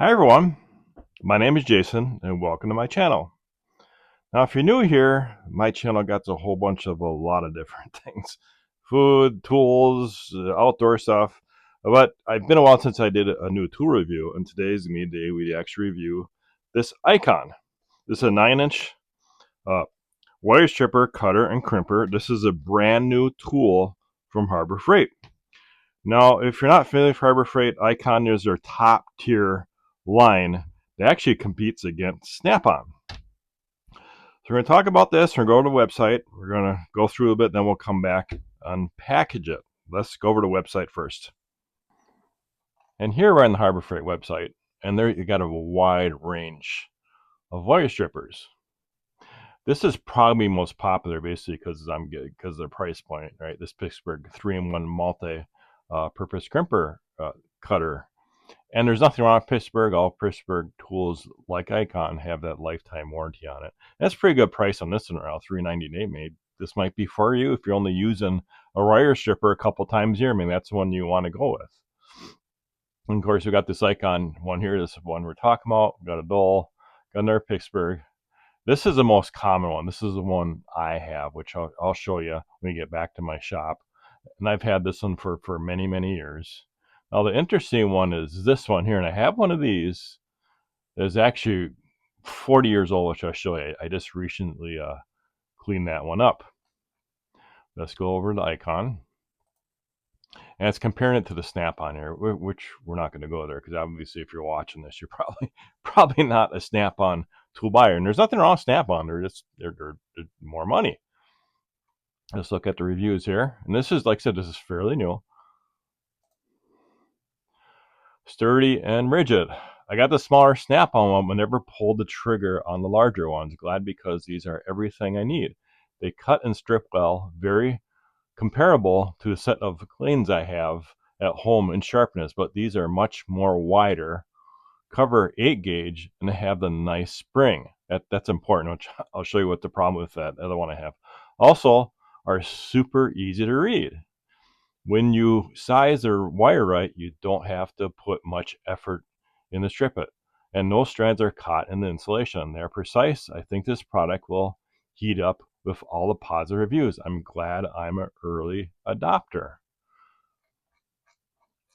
Hi everyone, my name is Jason and welcome to my channel. Now if you're new here, my channel got a whole bunch of a lot of different things. Food, tools, outdoor stuff. But I've been a while since I did a new tool review, and today's the day we actually review this icon. This is a 9-inch wire stripper, cutter, and crimper. This is a brand new tool from Harbor Freight. Now, if you're not familiar with Harbor Freight, Icon is their top tier line that actually competes against Snap-on. So we're going to talk about this. We're going to go to the website. We're going to go through a bit, then we'll come back and package it. Let's go over to the website first. And here we're on the Harbor Freight website, and there you got a wide range of wire strippers. This is probably most popular, basically, because of their price point, right? This Pittsburgh 3-in-1 multi-purpose crimper cutter. And there's nothing wrong with Pittsburgh. All Pittsburgh tools like Icon have that lifetime warranty on it. That's a pretty good price on this one around $3.98 maybe. This might be for you if you're only using a wire stripper a couple times a year. Maybe that's the one you want to go with. And of course, we got this Icon one here. This is one we're talking about. We got a Dole, got another Pittsburgh. This is the most common one. This is the one I have, which I'll show you when we get back to my shop. And I've had this one for many, many years. Now, the interesting one is this one here, and I have one of these that is actually 40 years old, which I'll show you. I just recently cleaned that one up. Let's go over to Icon. And it's comparing it to the Snap-on here, which we're not going to go there because obviously if you're watching this, you're probably not a Snap-on tool buyer. And there's nothing wrong with Snap-on. They're more money. Let's look at the reviews here. And this is, like I said, this is fairly new. Sturdy and rigid. I got the smaller Snap-on one, but never pulled the trigger on the larger ones. Glad because these are everything I need. They cut and strip well, very comparable to the set of cleans I have at home in sharpness, but these are much more wider, cover 8 gauge, and they have the nice spring. That's important, which I'll show you what the problem with that other one I have. Also, are super easy to read. When you size or wire right, you don't have to put much effort in to strip it. And no strands are caught in the insulation. They're precise. I think this product will heat up with all the positive reviews. I'm glad I'm an early adopter.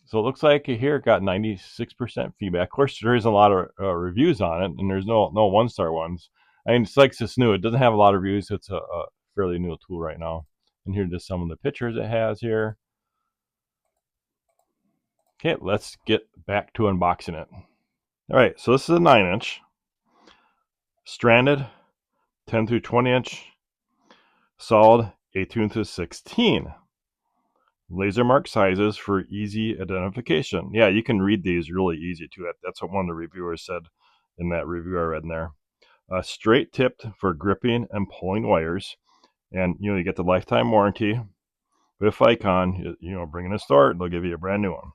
So it looks like here it got 96% feedback. Of course, there isn't a lot of reviews on it, and there's no 1-star ones. I mean, it's like it's new. It doesn't have a lot of reviews. It's a fairly new tool right now. And here are just some of the pictures it has here. Okay, let's get back to unboxing it. All right, so this is a 9-inch, stranded, 10 through 20-inch, solid, 18 through 16. Laser mark sizes for easy identification. Yeah, you can read these really easy too. That's what one of the reviewers said in that review I read in there. Straight tipped for gripping and pulling wires. And, you get the lifetime warranty. With Icon, bring in a store, they'll give you a brand new one.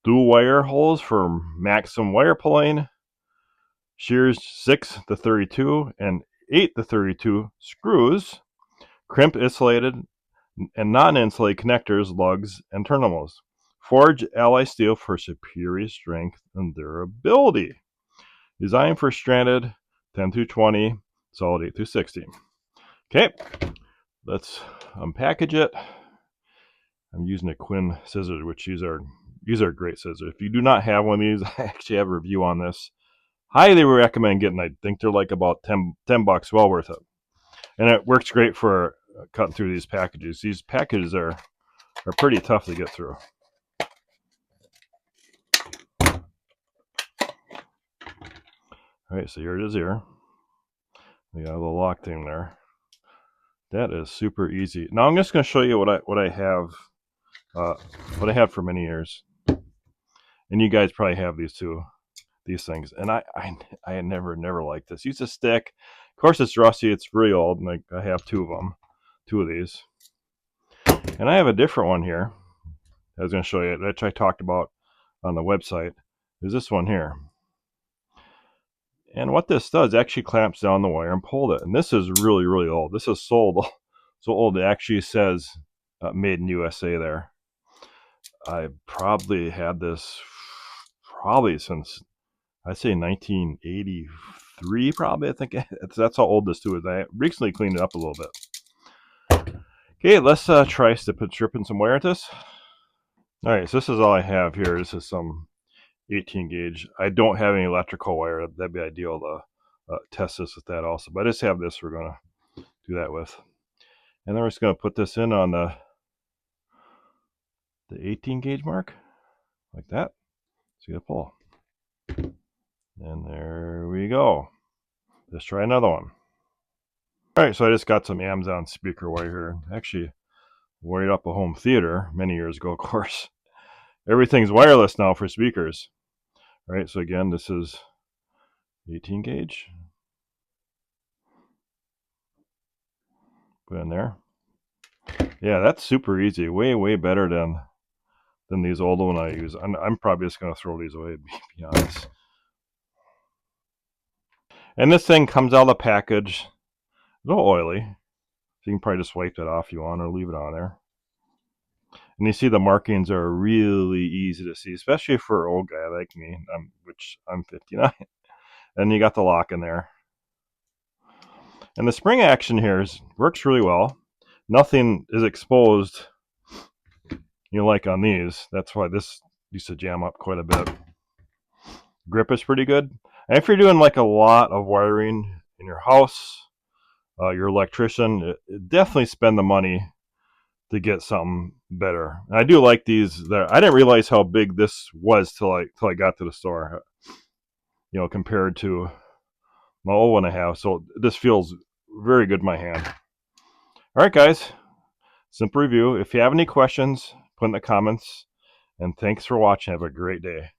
Dual wire holes for maximum wire pulling. Shears 6 to 32 and 8 to 32 screws. Crimp insulated and non-insulated connectors, lugs, and terminals. Forged alloy steel for superior strength and durability. Designed for stranded 10 through 20, solid 8 through 16. Okay, let's unpackage it. I'm using a Quinn scissors, which these are great scissors. If you do not have one of these, I actually have a review on this. Highly recommend getting. I think they're like about 10 bucks, well worth it. And it works great for cutting through these packages. These packages are pretty tough to get through. All right, so here it is here. We got a little lock thing there. That is super easy. Now I'm just going to show you what I have for many years. And you guys probably have these too, these things. And I never liked this. Use a stick. Of course, it's rusty. It's really old. And I have two of these. And I have a different one here. I was going to show you, which I talked about on the website. Is this one here. And what this does actually clamps down the wire and pulled it. And this is really, really old. This is so old it actually says made in USA there. I probably had this probably since, I'd say 1983, probably. I think that's how old this too is. I recently cleaned it up a little bit. Okay, let's try stripping some wire at this. All right, so this is all I have here. This is some 18 gauge. I don't have any electrical wire. That'd be ideal to test this with that also. But I just have this we're going to do that with. And then we're just going to put this in on the 18 gauge mark, like that. So you pull. And there we go. Let's try another one. All right, so I just got some Amazon speaker wire here. Actually, wired up a home theater many years ago, of course. Everything's wireless now for speakers. All right, so again, this is 18 gauge. Put in there. Yeah, that's super easy. Way better than these old ones I use. I'm probably just going to throw these away, to be honest. And this thing comes out of the package. A little oily. So you can probably just wipe that off if you want or leave it on there. And you see the markings are really easy to see, especially for an old guy like me, which I'm 59. And you got the lock in there. And the spring action here works really well. Nothing is exposed, like on these. That's why this used to jam up quite a bit. Grip is pretty good. And if you're doing like a lot of wiring in your house, your electrician, definitely spend the money to get something better. And I do like these. I didn't realize how big this was till I got to the store. Compared to my old one I have. So this feels very good in my hand. All right, guys. Simple review. If you have any questions, put in the comments. And thanks for watching. Have a great day.